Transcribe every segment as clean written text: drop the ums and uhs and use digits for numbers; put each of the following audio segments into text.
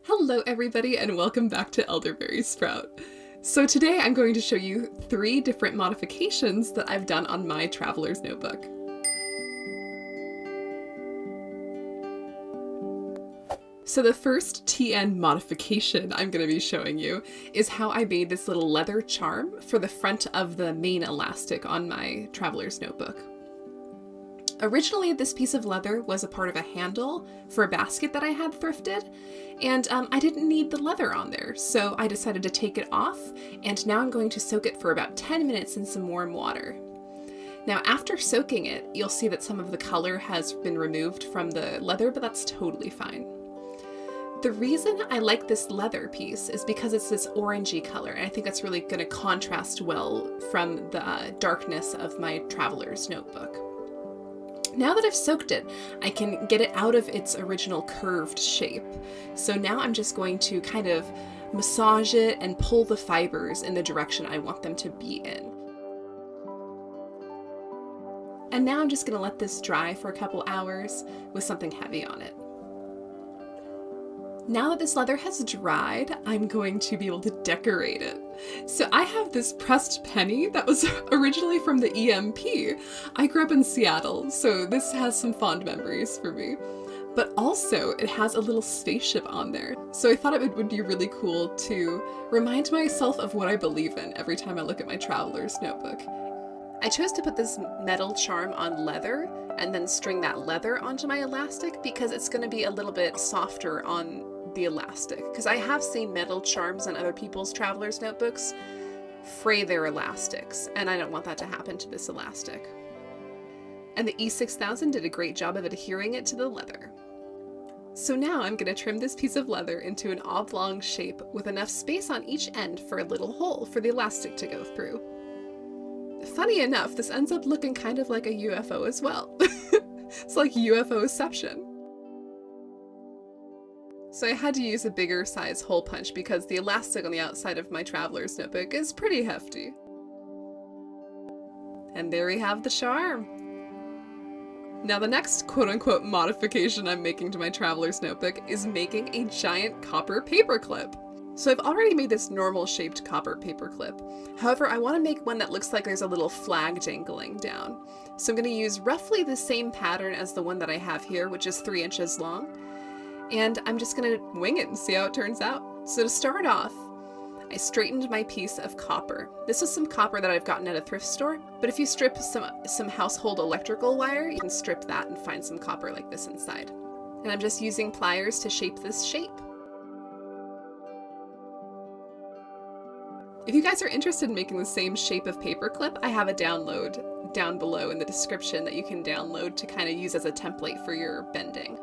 Hello everybody and welcome back to Elderberry Sprout. So today I'm going to show you 3 different modifications that I've done on my traveler's notebook. So the first TN modification I'm going to be showing you is how I made this little leather charm for the front of the main elastic on my traveler's notebook. Originally, this piece of leather was a part of a handle for a basket that I had thrifted, and I didn't need the leather on there, so I decided to take it off, and now I'm going to soak it for about 10 minutes in some warm water. Now, after soaking it, you'll see that some of the color has been removed from the leather, but that's totally fine. The reason I like this leather piece is because it's this orangey color, and I think that's really going to contrast well from the darkness of my traveler's notebook. Now that I've soaked it, I can get it out of its original curved shape. So now I'm just going to kind of massage it and pull the fibers in the direction I want them to be in. And now I'm just going to let this dry for a couple hours with something heavy on it. Now that this leather has dried, I'm going to be able to decorate it. So I have this pressed penny that was originally from the EMP. I grew up in Seattle, so this has some fond memories for me. But also, it has a little spaceship on there. So I thought it would be really cool to remind myself of what I believe in every time I look at my traveler's notebook. I chose to put this metal charm on leather and then string that leather onto my elastic because it's going to be a little bit softer on the elastic, because I have seen metal charms on other people's traveler's notebooks fray their elastics, and I don't want that to happen to this elastic. And the E6000 did a great job of adhering it to the leather. So now I'm going to trim this piece of leather into an oblong shape with enough space on each end for a little hole for the elastic to go through. Funny enough, this ends up looking kind of like a UFO as well. It's like UFOception. So I had to use a bigger size hole punch because the elastic on the outside of my traveler's notebook is pretty hefty. And there we have the charm. Now the next quote-unquote modification I'm making to my traveler's notebook is making a giant copper paperclip. So I've already made this normal shaped copper paperclip. However, I want to make one that looks like there's a little flag dangling down. So I'm going to use roughly the same pattern as the one that I have here, which is 3 inches long. And I'm just going to wing it and see how it turns out. So to start off, I straightened my piece of copper. This is some copper that I've gotten at a thrift store, but if you strip some household electrical wire, you can strip that and find some copper like this inside. And I'm just using pliers to shape this shape. If you guys are interested in making the same shape of paperclip, I have a download down below in the description that you can download to kind of use as a template for your bending.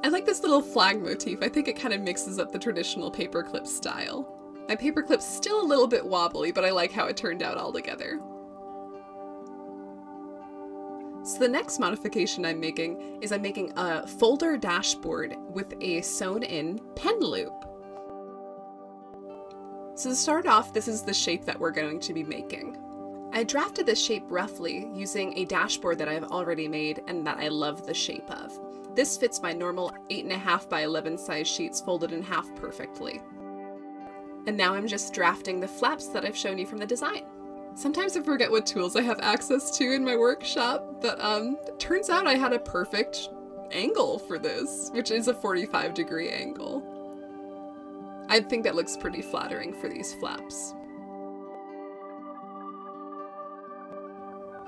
I like this little flag motif. I think it kind of mixes up the traditional paperclip style. My paperclip's still a little bit wobbly, but I like how it turned out all together. So the next modification I'm making is I'm making a folder dashboard with a sewn-in pen loop. So to start off, this is the shape that we're going to be making. I drafted this shape roughly using a dashboard that I've already made and that I love the shape of. This fits my normal 8.5 by 11 size sheets folded in half perfectly. And now I'm just drafting the flaps that I've shown you from the design. Sometimes I forget what tools I have access to in my workshop, but it turns out I had a perfect angle for this, which is a 45-degree angle. I think that looks pretty flattering for these flaps.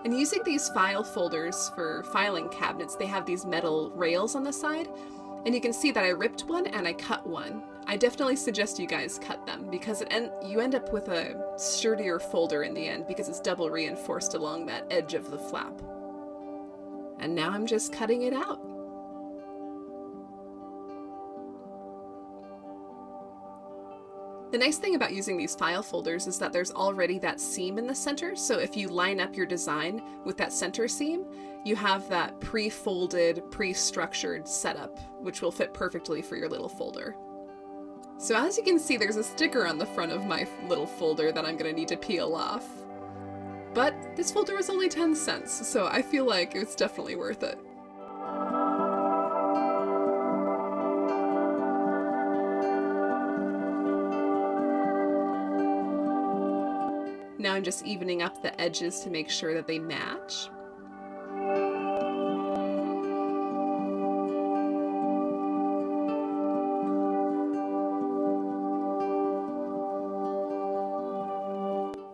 And using these file folders for filing cabinets, they have these metal rails on the side, and you can see that I ripped one and I cut one. I definitely suggest you guys cut them because you end up with a sturdier folder in the end because it's double reinforced along that edge of the flap. And now I'm just cutting it out. The nice thing about using these file folders is that there's already that seam in the center, so if you line up your design with that center seam, you have that pre-folded, pre-structured setup, which will fit perfectly for your little folder. So as you can see, there's a sticker on the front of my little folder that I'm going to need to peel off. But this folder was only 10 cents, so I feel like it's definitely worth it. Now I'm just evening up the edges to make sure that they match.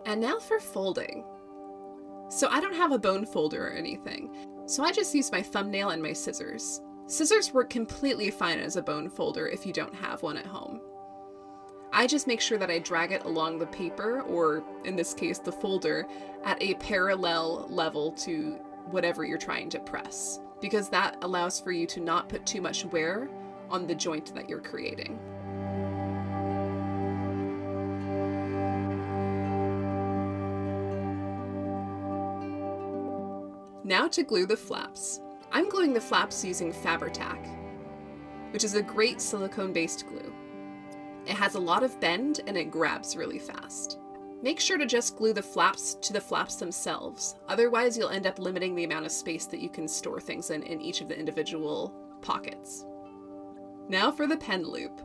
And now for folding. So I don't have a bone folder or anything, so I just use my thumbnail and my scissors. Scissors work completely fine as a bone folder if you don't have one at home. I just make sure that I drag it along the paper, or in this case the folder, at a parallel level to whatever you're trying to press, because that allows for you to not put too much wear on the joint that you're creating. Now to glue the flaps. I'm gluing the flaps using Fabri-Tac, which is a great silicone-based glue. It has a lot of bend and it grabs really fast. Make sure to just glue the flaps to the flaps themselves, otherwise you'll end up limiting the amount of space that you can store things in each of the individual pockets. Now for the pen loop.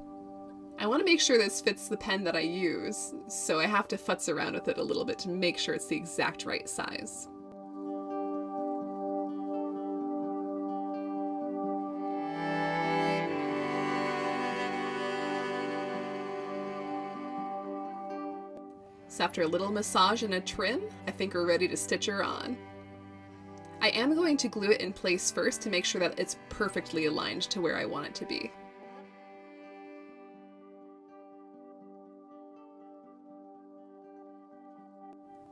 I want to make sure this fits the pen that I use, so I have to futz around with it a little bit to make sure it's the exact right size. So after a little massage and a trim, I think we're ready to stitch her on. I am going to glue it in place first to make sure that it's perfectly aligned to where I want it to be.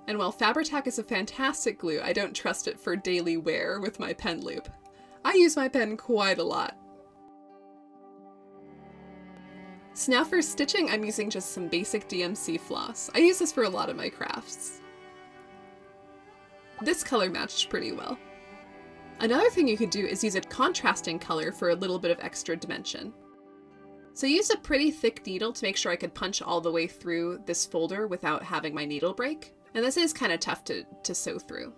And while Fabri-Tac is a fantastic glue, I don't trust it for daily wear with my pen loop. I use my pen quite a lot. So now for stitching, I'm using just some basic DMC floss. I use this for a lot of my crafts. This color matched pretty well. Another thing you could do is use a contrasting color for a little bit of extra dimension. So I used a pretty thick needle to make sure I could punch all the way through this folder without having my needle break. And this is kind of tough to sew through.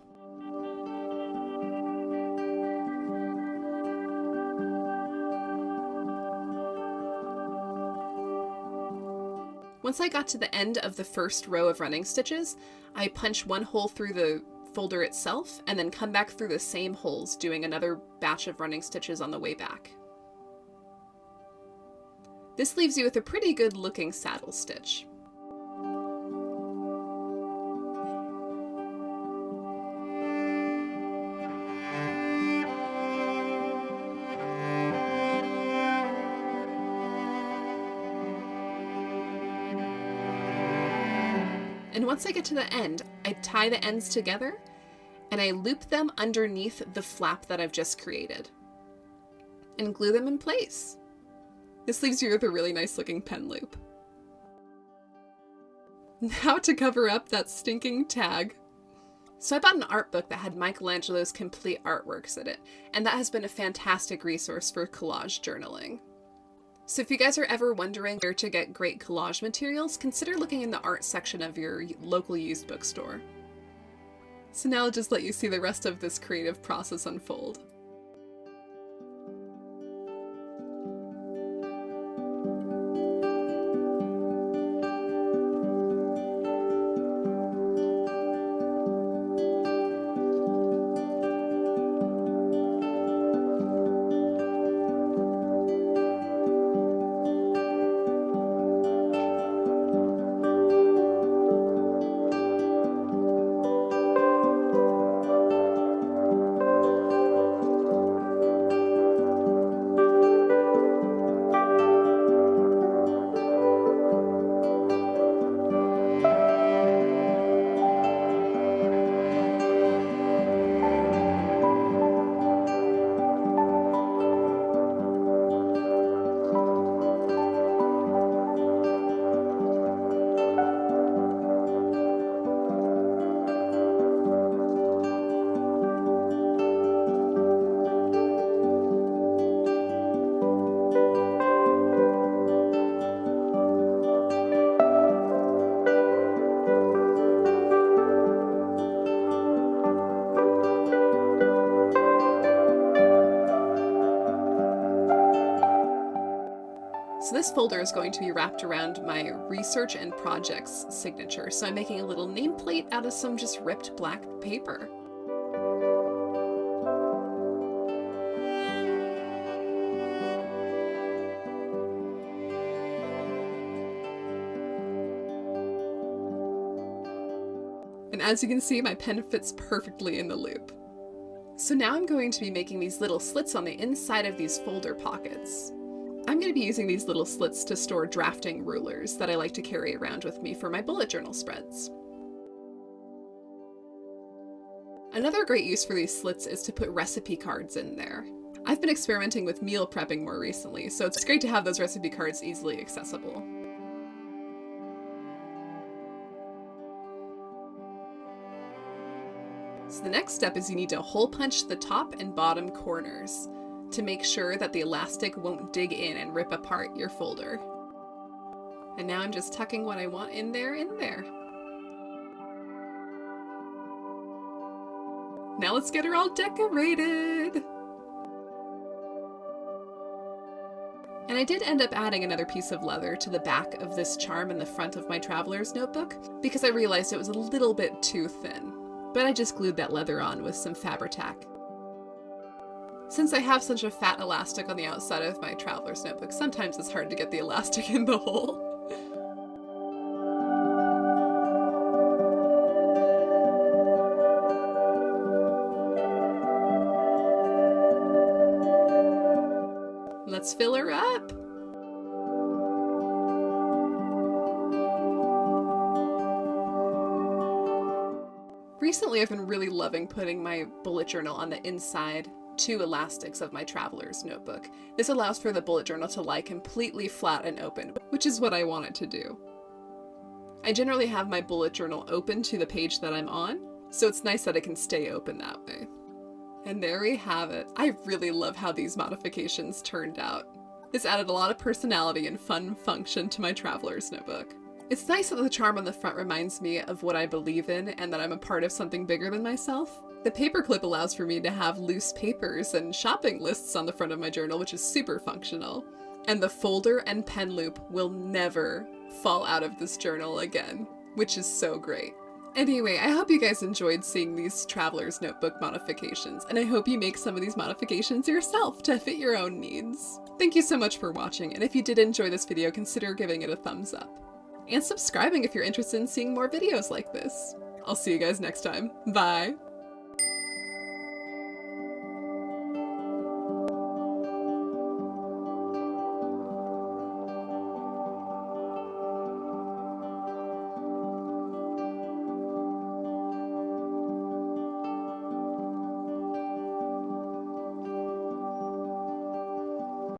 Once I got to the end of the first row of running stitches, I punch one hole through the folder itself and then come back through the same holes, doing another batch of running stitches on the way back. This leaves you with a pretty good looking saddle stitch. And once I get to the end, I tie the ends together and I loop them underneath the flap that I've just created and glue them in place. This leaves you with a really nice looking pen loop. Now to cover up that stinking tag. So I bought an art book that had Michelangelo's complete artworks in it, and that has been a fantastic resource for collage journaling. So if you guys are ever wondering where to get great collage materials, consider looking in the art section of your local used bookstore. So now I'll just let you see the rest of this creative process unfold. So this folder is going to be wrapped around my research and projects signature. So I'm making a little nameplate out of some just ripped black paper. And as you can see, my pen fits perfectly in the loop. So now I'm going to be making these little slits on the inside of these folder pockets. I'm going to be using these little slits to store drafting rulers that I like to carry around with me for my bullet journal spreads. Another great use for these slits is to put recipe cards in there. I've been experimenting with meal prepping more recently, so it's great to have those recipe cards easily accessible. So the next step is you need to hole punch the top and bottom corners to make sure that the elastic won't dig in and rip apart your folder. And now I'm just tucking what I want in there. Now let's get her all decorated! And I did end up adding another piece of leather to the back of this charm in the front of my traveler's notebook because I realized it was a little bit too thin. But I just glued that leather on with some Fabri-Tac. Since I have such a fat elastic on the outside of my traveler's notebook, sometimes it's hard to get the elastic in the hole. Let's fill her up! Recently, I've been really loving putting my bullet journal on the inside two elastics of my traveler's notebook. This allows for the bullet journal to lie completely flat and open, which is what I want it to do. I generally have my bullet journal open to the page that I'm on, so it's nice that it can stay open that way. And there we have it. I really love how these modifications turned out. This added a lot of personality and fun function to my traveler's notebook. It's nice that the charm on the front reminds me of what I believe in and that I'm a part of something bigger than myself. The paperclip allows for me to have loose papers and shopping lists on the front of my journal, which is super functional. And the folder and pen loop will never fall out of this journal again, which is so great. Anyway, I hope you guys enjoyed seeing these traveler's notebook modifications, and I hope you make some of these modifications yourself to fit your own needs. Thank you so much for watching, and if you did enjoy this video, consider giving it a thumbs up. And subscribing if you're interested in seeing more videos like this. I'll see you guys next time. Bye!